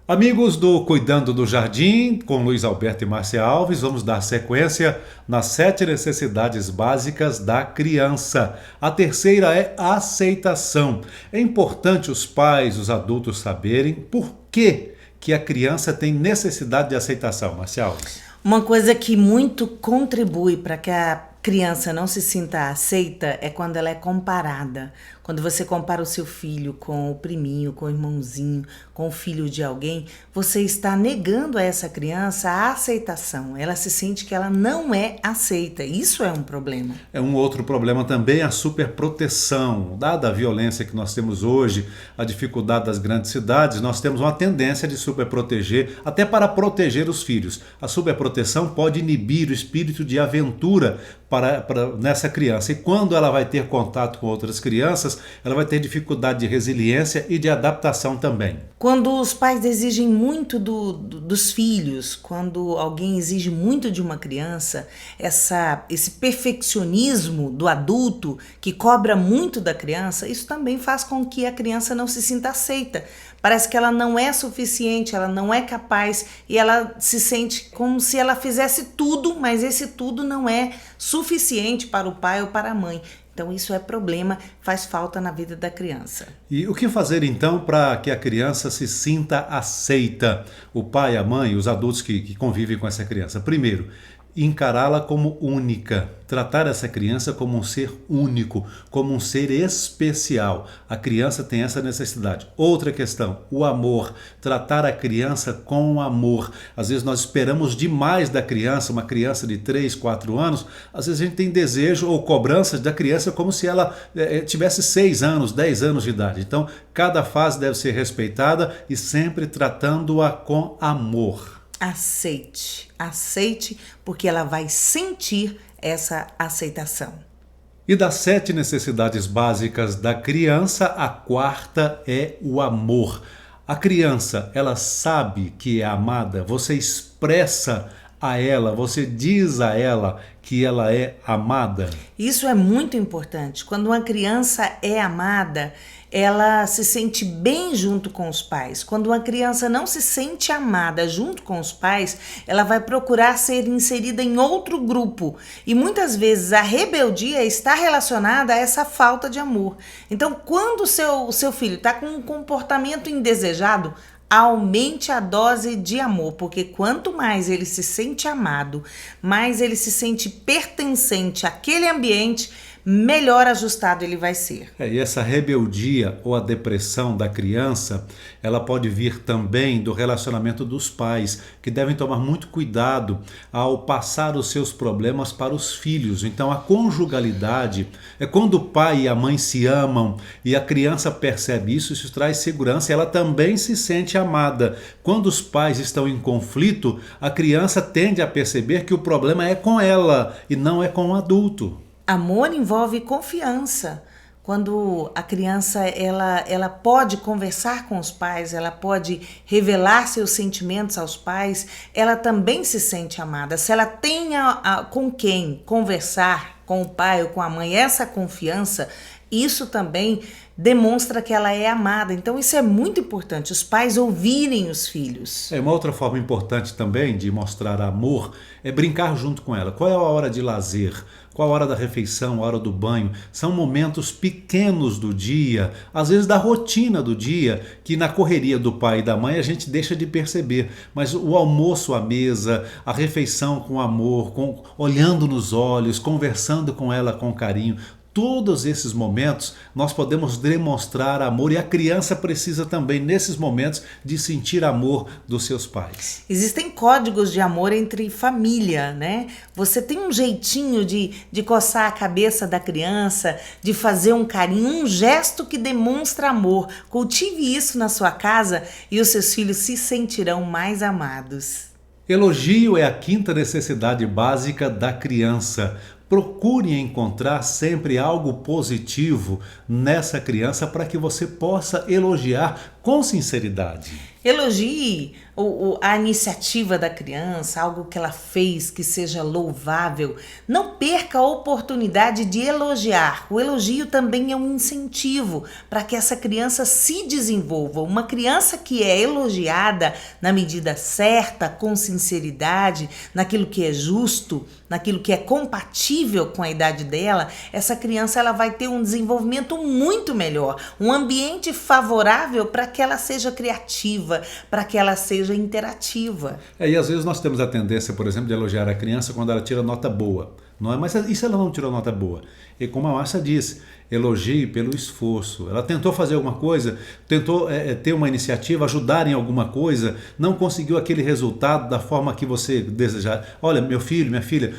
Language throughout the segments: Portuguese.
Amigos do Cuidando do Jardim, com Luiz Alberto e Márcia Alves, vamos dar sequência nas 7 necessidades básicas da criança. A terceira é a aceitação. É importante os pais, os adultos saberem por que a criança tem necessidade de aceitação, Márcia Alves. Uma coisa que muito contribui para que a criança não se sinta aceita é quando ela é comparada. Quando você compara o seu filho com o priminho, com o irmãozinho, com o filho de alguém, você está negando a essa criança a aceitação. Ela se sente que ela não é aceita. Isso é um problema. É um outro problema também, a superproteção. Dada a violência que nós temos hoje, a dificuldade das grandes cidades, nós temos uma tendência de superproteger, até para proteger os filhos. A superproteção pode inibir o espírito de aventura nessa criança. E quando ela vai ter contato com outras crianças, ela vai ter dificuldade de resiliência e de adaptação também. Quando os pais exigem muito dos filhos, quando alguém exige muito de uma criança, esse perfeccionismo do adulto que cobra muito da criança, isso também faz com que a criança não se sinta aceita. Parece que ela não é suficiente, ela não é capaz e ela se sente como se ela fizesse tudo, mas esse tudo não é suficiente para o pai ou para a mãe. Então isso é problema, faz falta na vida da criança. E o que fazer então para que a criança se sinta aceita? O pai, a mãe, os adultos que convivem com essa criança. Primeiro, encará-la como única, tratar essa criança como um ser único, como um ser especial. A criança tem essa necessidade. Outra questão, o amor, tratar a criança com amor. Às vezes nós esperamos demais da criança, uma criança de 3, 4 anos, às vezes a gente tem desejo ou cobranças da criança como se ela tivesse 6 anos, 10 anos de idade. Então, cada fase deve ser respeitada e sempre tratando-a com amor. Aceite, porque ela vai sentir essa aceitação. E das 7 necessidades básicas da criança, a quarta é o amor. A criança, ela sabe que é amada, você expressa a ela, você diz a ela que ela é amada. Isso é muito importante. Quando uma criança é amada, ela se sente bem junto com os pais. Quando uma criança não se sente amada junto com os pais, ela vai procurar ser inserida em outro grupo. E muitas vezes a rebeldia está relacionada a essa falta de amor. Então, quando o seu filho está com um comportamento indesejado, aumente a dose de amor, porque quanto mais ele se sente amado, mais ele se sente pertencente àquele ambiente, melhor ajustado ele vai ser. E essa rebeldia ou a depressão da criança, ela pode vir também do relacionamento dos pais, que devem tomar muito cuidado ao passar os seus problemas para os filhos. Então a conjugalidade é quando o pai e a mãe se amam e a criança percebe isso, isso traz segurança e ela também se sente amada. Quando os pais estão em conflito, a criança tende a perceber que o problema é com ela e não é com o adulto. Amor envolve confiança. Quando a criança ela pode conversar com os pais, ela pode revelar seus sentimentos aos pais, ela também se sente amada. Se ela tem com quem conversar, com o pai ou com a mãe, essa confiança, isso também demonstra que ela é amada. Então isso é muito importante, os pais ouvirem os filhos. Uma outra forma importante também de mostrar amor é brincar junto com ela. Qual é a hora de lazer? Qual a hora da refeição, a hora do banho? São momentos pequenos do dia, às vezes da rotina do dia, que na correria do pai e da mãe a gente deixa de perceber. Mas o almoço à mesa, a refeição com amor, olhando nos olhos, conversando com ela com carinho, todos esses momentos nós podemos demonstrar amor e a criança precisa também nesses momentos de sentir amor dos seus pais. Existem códigos de amor entre família, né? Você tem um jeitinho de coçar a cabeça da criança, de fazer um carinho, um gesto que demonstra amor. Cultive isso na sua casa e os seus filhos se sentirão mais amados. Elogio é a quinta necessidade básica da criança. Procure encontrar sempre algo positivo nessa criança para que você possa elogiar com sinceridade. Elogie a iniciativa da criança, algo que ela fez que seja louvável. Não perca a oportunidade de elogiar. O elogio também é um incentivo para que essa criança se desenvolva. Uma criança que é elogiada na medida certa, com sinceridade, naquilo que é justo, naquilo que é compatível com a idade dela, essa criança ela vai ter um desenvolvimento muito melhor, um ambiente favorável para que ela seja criativa, para que ela seja interativa. E às vezes nós temos a tendência, por exemplo, de elogiar a criança quando ela tira nota boa. Não é? Mas e se ela não tirou nota boa? E como a Márcia disse, elogie pelo esforço. Ela tentou fazer alguma coisa, tentou ter uma iniciativa, ajudar em alguma coisa, não conseguiu aquele resultado da forma que você desejava. Olha, meu filho, minha filha,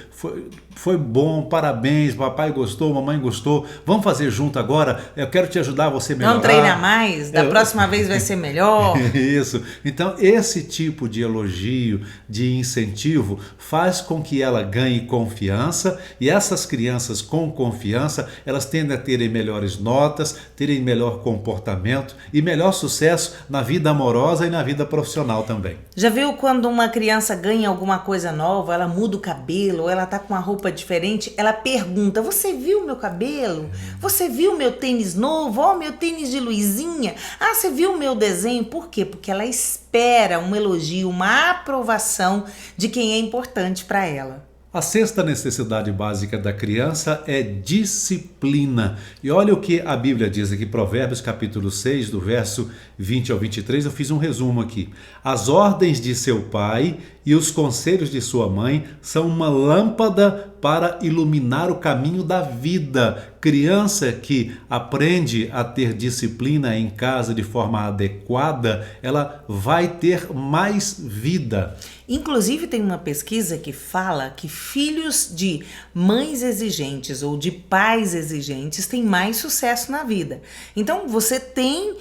foi bom, parabéns, papai gostou, mamãe gostou, vamos fazer junto agora, eu quero te ajudar, você melhorar. Não treina mais, da próxima vez vai ser melhor. Isso. Então, esse tipo de elogio, de incentivo, faz com que ela ganhe confiança, e essas crianças com confiança, elas tendem a terem melhores notas, terem melhor comportamento e melhor sucesso na vida amorosa e na vida profissional também. Já viu quando uma criança ganha alguma coisa nova, ela muda o cabelo, ou ela tá com uma roupa diferente, ela pergunta: você viu meu cabelo? Você viu meu tênis novo? Ó, meu tênis de luzinha? Ah, você viu meu desenho? Por quê? Porque ela espera um elogio, uma aprovação de quem é importante para ela. A sexta necessidade básica da criança é disciplina. E olha o que a Bíblia diz aqui, Provérbios capítulo 6, do verso 20 ao 23, eu fiz um resumo aqui. As ordens de seu pai e os conselhos de sua mãe são uma lâmpada para iluminar o caminho da vida. Criança que aprende a ter disciplina em casa de forma adequada, ela vai ter mais vida. Inclusive tem uma pesquisa que fala que filhos de mães exigentes ou de pais exigentes têm mais sucesso na vida. Então você tem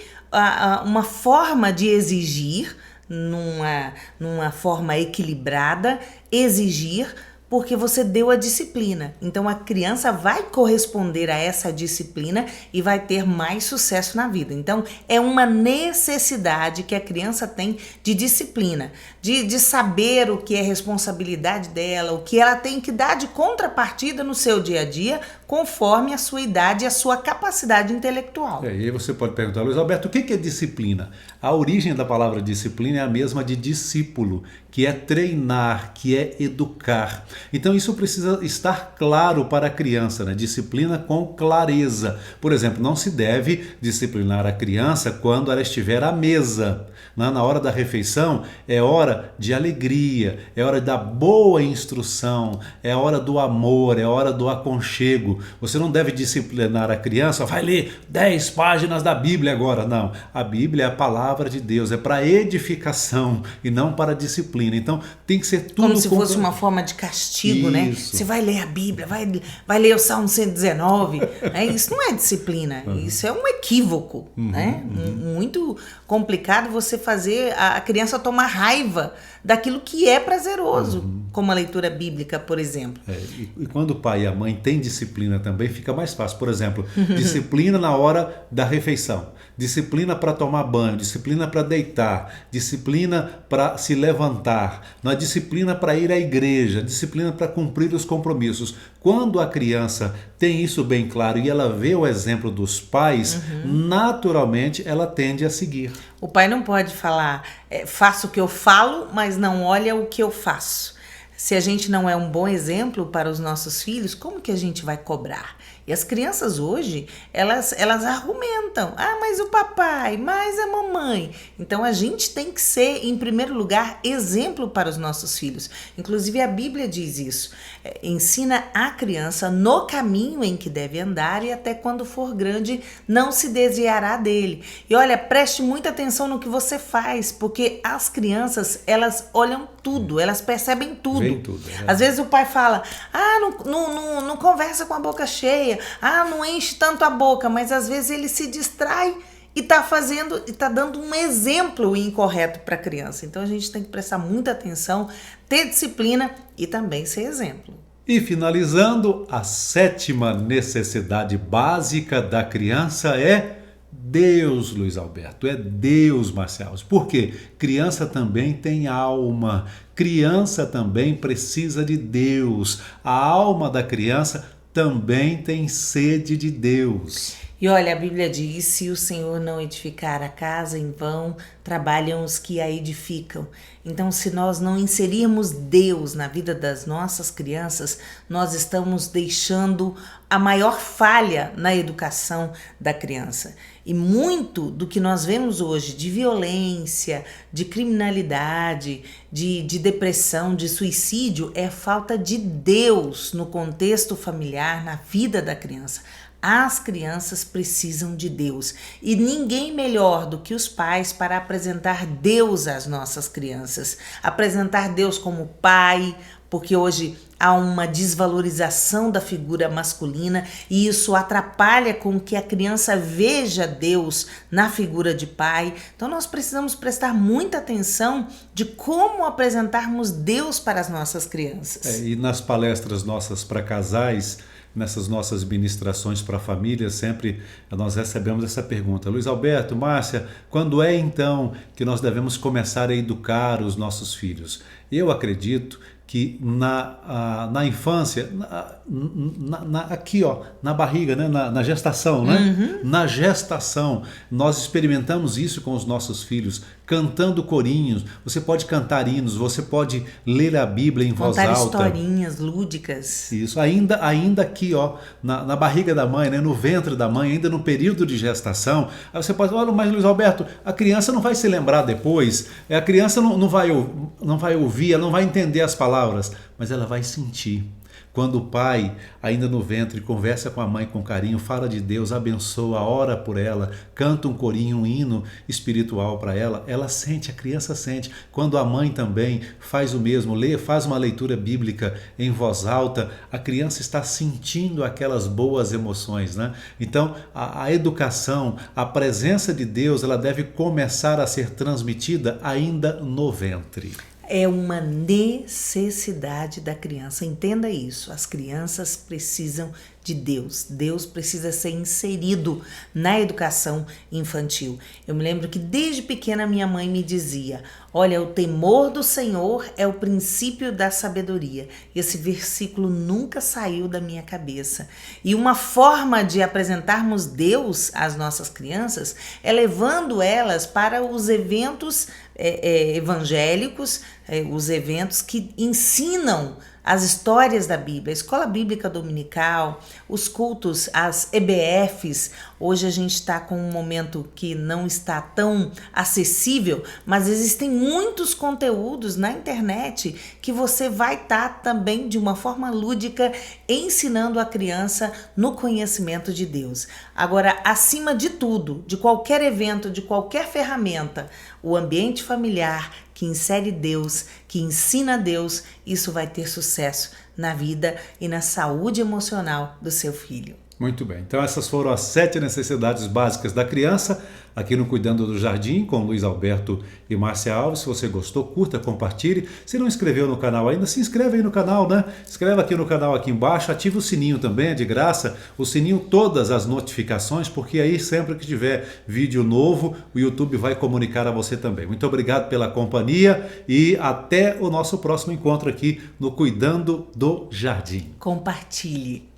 uma forma de exigir, numa forma equilibrada, exigir porque você deu a disciplina. Então a criança vai corresponder a essa disciplina e vai ter mais sucesso na vida. Então é uma necessidade que a criança tem de disciplina, de saber o que é responsabilidade dela, o que ela tem que dar de contrapartida no seu dia a dia, conforme a sua idade e a sua capacidide intelectual. E aí você pode perguntar, Luiz Alberto, o que é disciplina? A origem da palavra disciplina é a mesma de discípulo, que é treinar, que é educar. Então isso precisa estar claro para a criança, né? Disciplina com clareza. Por exemplo, não se deve disciplinar a criança quando ela estiver à mesa. Na hora da refeição é hora de alegria, é hora da boa instrução, é hora do amor, é hora do aconchego. Você não deve disciplinar a criança, vai ler 10 páginas da Bíblia agora. Não, a Bíblia é a palavra de Deus, é para edificação e não para disciplina. Então tem que ser tudo... Como se fosse uma forma de castigo, né? Você vai ler a Bíblia, vai ler o Salmo 119. Né? Isso não é disciplina, isso é um equívoco. Né? Muito complicado você fazer a criança tomar raiva daquilo que é prazeroso, como a leitura bíblica, por exemplo. E quando o pai e a mãe têm disciplina também, fica mais fácil. Por exemplo, disciplina na hora da refeição, disciplina para tomar banho, disciplina para deitar, disciplina para se levantar, na disciplina para ir à igreja, disciplina para cumprir os compromissos. Quando a criança tem isso bem claro e ela vê o exemplo dos pais, naturalmente ela tende a seguir. O pai não pode falar, faço o que eu falo, mas não olha o que eu faço. Se a gente não é um bom exemplo para os nossos filhos, como que a gente vai cobrar? E as crianças hoje, elas argumentam, mas o papai, mas a mamãe. Então a gente tem que ser, em primeiro lugar, exemplo para os nossos filhos. Inclusive a Bíblia diz isso, ensina a criança no caminho em que deve andar e até quando for grande não se desviará dele. E olha, preste muita atenção no que você faz, porque as crianças, elas olham tudo, elas percebem tudo. Vem tudo. Às vezes o pai fala, não conversa com a boca cheia, não enche tanto a boca, mas às vezes ele se distrai e está dando um exemplo incorreto para a criança. Então a gente tem que prestar muita atenção, ter disciplina e também ser exemplo. E finalizando, a sétima necessidade básica da criança é Deus, Luiz Alberto, é Deus, Márcia Alves. Por quê? Criança também tem alma, criança também precisa de Deus. A alma da criança também tem sede de Deus. E olha, a Bíblia diz: se o Senhor não edificar a casa, em vão trabalham os que a edificam. Então, se nós não inserirmos Deus na vida das nossas crianças, nós estamos deixando a maior falha na educação da criança. E muito do que nós vemos hoje de violência, de criminalidade, de depressão, de suicídio, é falta de Deus no contexto familiar, na vida da criança. As crianças precisam de Deus e ninguém melhor do que os pais para apresentar Deus às nossas crianças. Apresentar Deus como pai, porque hoje há uma desvalorização da figura masculina e isso atrapalha com que a criança veja Deus na figura de pai. Então nós precisamos prestar muita atenção de como apresentarmos Deus para as nossas crianças. E nas palestras nossas para casais, nessas nossas ministrações para a família, sempre nós recebemos essa pergunta: Luiz Alberto, Márcia, quando é então que nós devemos começar a educar os nossos filhos? Eu acredito que na infância, aqui ó, na barriga, né? na gestação, né? Uhum. Na gestação, nós experimentamos isso com os nossos filhos, cantando corinhos. Você pode cantar hinos, você pode ler a Bíblia em voz alta. Contar historinhas lúdicas. Isso, ainda aqui ó, na barriga da mãe, né? No ventre da mãe, ainda no período de gestação. Aí você pode falar: olha, mas Luiz Alberto, a criança não vai se lembrar depois, a criança não vai ouvir, ela não vai entender as palavras, mas ela vai sentir. Quando o pai, ainda no ventre, conversa com a mãe com carinho, fala de Deus, abençoa, ora por ela, canta um corinho, um hino espiritual para ela, ela sente, a criança sente. Quando a mãe também faz o mesmo, faz uma leitura bíblica em voz alta, a criança está sentindo aquelas boas emoções, né? Então, a educação, a presença de Deus, ela deve começar a ser transmitida ainda no ventre. É uma necessidade da criança, entenda isso. As crianças precisam de Deus. Deus precisa ser inserido na educação infantil. Eu me lembro que desde pequena minha mãe me dizia: olha, o temor do Senhor é o princípio da sabedoria. Esse versículo nunca saiu da minha cabeça. E uma forma de apresentarmos Deus às nossas crianças é levando elas para os eventos evangélicos, os eventos que ensinam as histórias da Bíblia, a escola bíblica dominical, os cultos, as EBFs. Hoje a gente está com um momento que não está tão acessível, mas existem muitos conteúdos na internet que você vai estar também de uma forma lúdica ensinando a criança no conhecimento de Deus. Agora, acima de tudo, de qualquer evento, de qualquer ferramenta, o ambiente familiar que insere Deus, que ensina Deus, isso vai ter sucesso na vida e na saúde emocional do seu filho. Muito bem, então essas foram as 7 necessidades básicas da criança, aqui no Cuidando do Jardim, com Luiz Alberto e Márcia Alves. Se você gostou, curta, compartilhe. Se não inscreveu no canal ainda, se inscreve aí no canal, né? Inscreve aqui no canal aqui embaixo, ativa o sininho também, é de graça. O sininho, todas as notificações, porque aí sempre que tiver vídeo novo, o YouTube vai comunicar a você também. Muito obrigado pela companhia e até o nosso próximo encontro aqui no Cuidando do Jardim. Compartilhe.